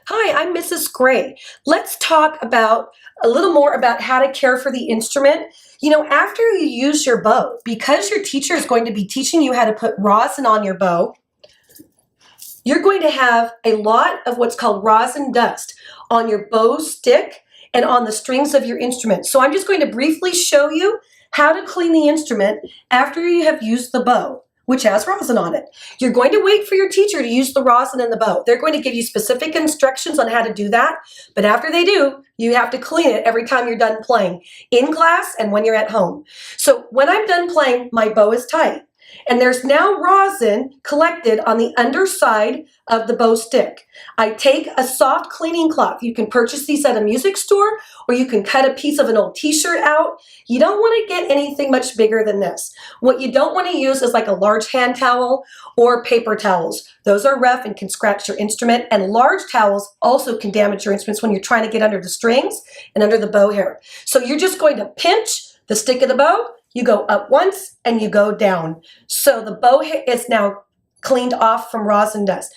Hi, I'm Mrs. Gray. Let's talk about a little more about how to care for the instrument. After you use your bow, because your teacher is going to be teaching you how to put rosin on your bow, you're going to have a lot of what's called rosin dust on your bow stick and on the strings of your instrument. So I'm just going to briefly show you how to clean the instrument after you have used the bow, which has rosin on it. You're going to wait for your teacher to use the rosin in the bow. They're going to give you specific instructions on how to do that, but after they do, you have to clean it every time you're done playing, in class and when you're at home. So when I'm done playing, my bow is tight, and there's now rosin collected on the underside of the bow stick. I take a soft cleaning cloth. You can purchase these at a music store, or you can cut a piece of an old t-shirt out. You don't want to get anything much bigger than this. What you don't want to use is like a large hand towel or paper towels. Those are rough and can scratch your instrument, and large towels also can damage your instruments when you're trying to get under the strings and under the bow hair. So you're just going to pinch the stick of the bow. You go up once and you go down. So the bow hair is now cleaned off from rosin dust.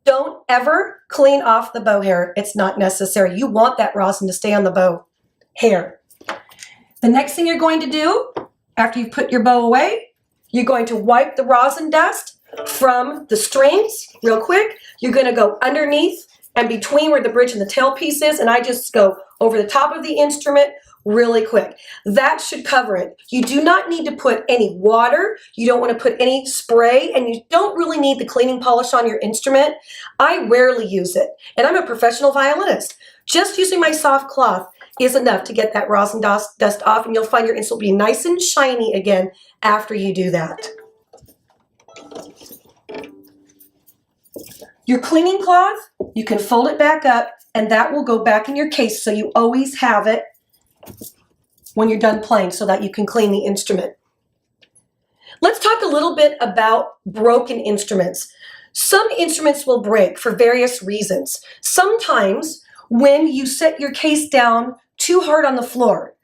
Don't ever clean off the bow hair. It's not necessary. You want that rosin to stay on the bow hair. The next thing you're going to do after you put your bow away, you're going to wipe the rosin dust from the strings real quick. You're going to go underneath and between where the bridge and the tailpiece is, and I just go over the top of the instrument really quick. That should cover it. You do not need to put any water. You don't want to put any spray, and you don't really need the cleaning polish on your instrument. I rarely use it, and I'm a professional violinist. Just using my soft cloth is enough to get that rosin dust off, and you'll find your instrument will be nice and shiny again after you do that. Your cleaning cloth, you can fold it back up, and that will go back in your case, so you always have it when you're done playing so that you can clean the instrument. Let's talk a little bit about broken instruments. Some instruments will break for various reasons. Sometimes when you set your case down too hard on the floor,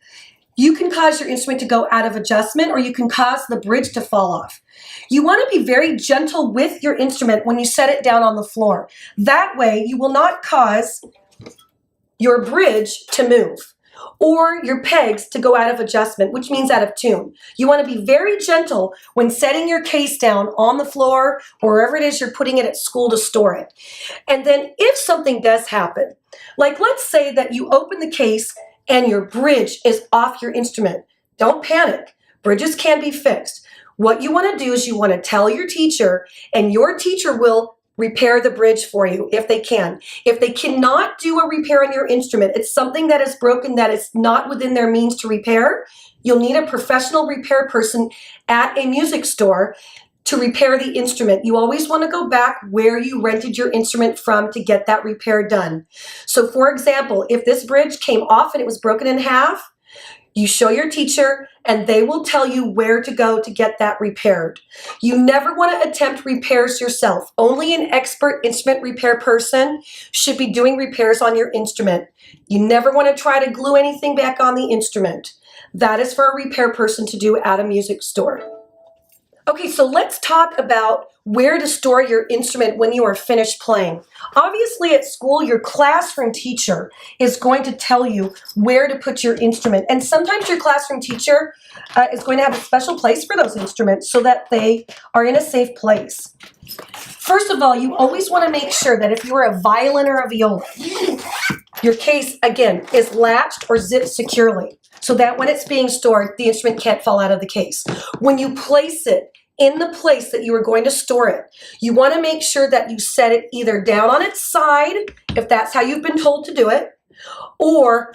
you can cause your instrument to go out of adjustment, or you can cause the bridge to fall off. You want to be very gentle with your instrument when you set it down on the floor. That way you will not cause your bridge to move or your pegs to go out of adjustment, which means out of tune. You want to be very gentle when setting your case down on the floor or wherever it is you're putting it at school to store it. And then if something does happen, like let's say that you open the case and your bridge is off your instrument, don't panic. Bridges can be fixed. What you want to do is you want to tell your teacher, and your teacher will repair the bridge for you if they can. If they cannot do a repair on your instrument, it's something that is broken that is not within their means to repair, you'll need a professional repair person at a music store to repair the instrument. You always want to go back where you rented your instrument from to get that repair done. So for example, if this bridge came off and it was broken in half, you show your teacher and they will tell you where to go to get that repaired. You never want to attempt repairs yourself. Only an expert instrument repair person should be doing repairs on your instrument. You never want to try to glue anything back on the instrument. That is for a repair person to do at a music store. Okay, so let's talk about where to store your instrument when you are finished playing. Obviously at school, your classroom teacher is going to tell you where to put your instrument. And sometimes your classroom teacher is going to have a special place for those instruments so that they are in a safe place. First of all, you always want to make sure that if you're a violin or a viola, your case, again, is latched or zipped securely so that when it's being stored, the instrument can't fall out of the case. When you place it in the place that you are going to store it, you want to make sure that you set it either down on its side, if that's how you've been told to do it, or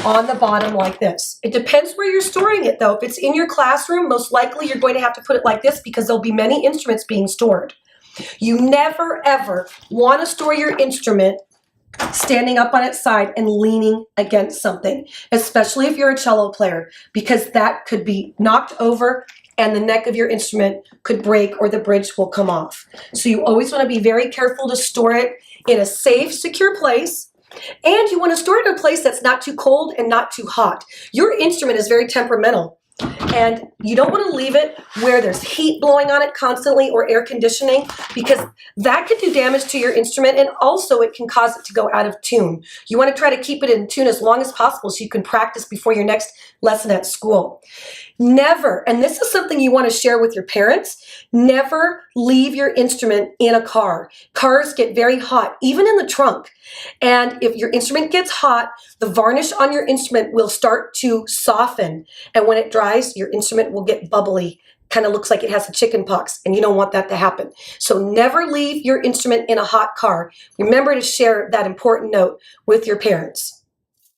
on the bottom like this. It depends where you're storing it though. If it's in your classroom, most likely you're going to have to put it like this because there'll be many instruments being stored. You never ever want to store your instrument standing up on its side and leaning against something, especially if you're a cello player, because that could be knocked over and the neck of your instrument could break or the bridge will come off. So you always want to be very careful to store it in a safe, secure place. And you want to store it in a place that's not too cold and not too hot. Your instrument is very temperamental. And you don't want to leave it where there's heat blowing on it constantly or air conditioning, because that could do damage to your instrument, and also it can cause it to go out of tune. You want to try to keep it in tune as long as possible so you can practice before your next lesson at school. Never, and this is something you want to share with your parents, never leave your instrument in a car. Cars get very hot, even in the trunk. And if your instrument gets hot, the varnish on your instrument will start to soften. And when it dries, your instrument will get bubbly. Kind of looks like it has a chicken pox, and you don't want that to happen. So never leave your instrument in a hot car. Remember to share that important note with your parents.